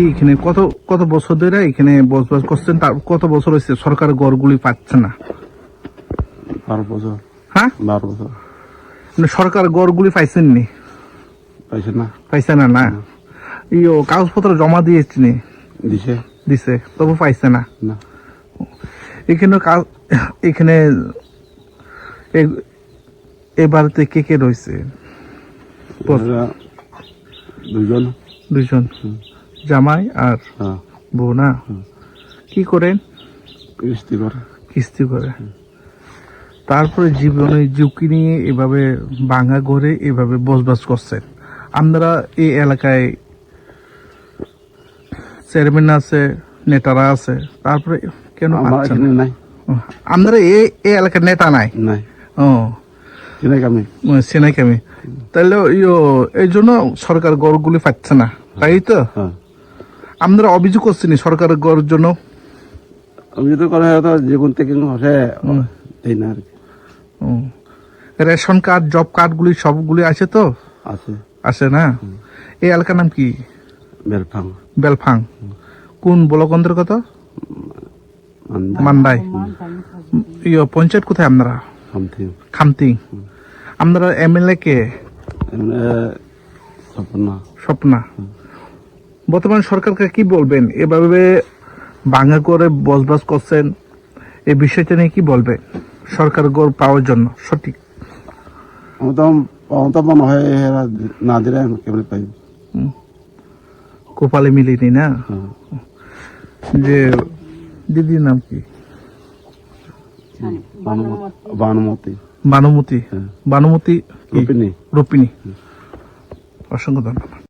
এখানে কত কত বছর ধরে এখানে বসবাস করছেন? তার কত বছর হয়েছে সরকার ঘরগুলি পাচ্ছে না? 12 বছর। হ্যাঁ, 12 বছর মানে সরকার ঘরগুলি পাইছেন নি? পাইছে না। পাইছে না না? ইয়ো কাগজপত্র জমা দিয়েছি নি? দিছে দিছে, তবু পাইছে না। না। এখানে এখানে এ বাড়িতে কে কে রয়েছে? এরা দুজন। দুজন, জামাই আর হ্যাঁ, বউ না? কি করেন? কিস্তি করে। কিস্তি করে। তারপরে জীবনে ঝুঁকি নিয়ে এভাবে ভাঙা ঘরে এভাবে বসবাস করছেন। আমরা এই এলাকায় চেয়ারম্যান আছে, নেতারা আছে, তারপরে কেন আমার পাচ্ছেন এখানে না? নাই। আমরা এই এলাকার নেতা নাই? নাই। ও চিনাই আমি। সেনাই কামি। তাহলে এই জন্য সরকার গড়গুলি পাচ্ছে না, তাই তো? হ্যাঁ, আমরা অভিযোগ করছি নি সরকারের গড়ের জন্য? আমি যদি করে হয়তো জীবন থেকে হসে এই না আর কি। রেশন কার্ড, জব কার্ড গুলি সবগুলি আছে তো? আছে। আছে না? এই এলাকার নাম কি? বেলফাং। বেলফাং। কোন ব্লক অন্তর্গত? মান্দাই। পঞ্চায়েত কোথায় আপনারা? সামথিং। খামতি। আপনারা এমএলএ কে? স্বপ্না। বর্তমান সরকারকে কি বলবেন? এভাবে ভাঙা করে বসবাস করছেন, এই বিষয়টা নিয়ে কি বলবেন সরকার গড় পাওয়ার জন্য? সঠিক মনে হয় না দিলে কেমন পাই। কপালে মিলিনি না? যে দিদির নাম কি? বানুমতি। বানুমতি। বানুমতি রূপিণী। রূপিণী। অসংখ্য ধন্যবাদ।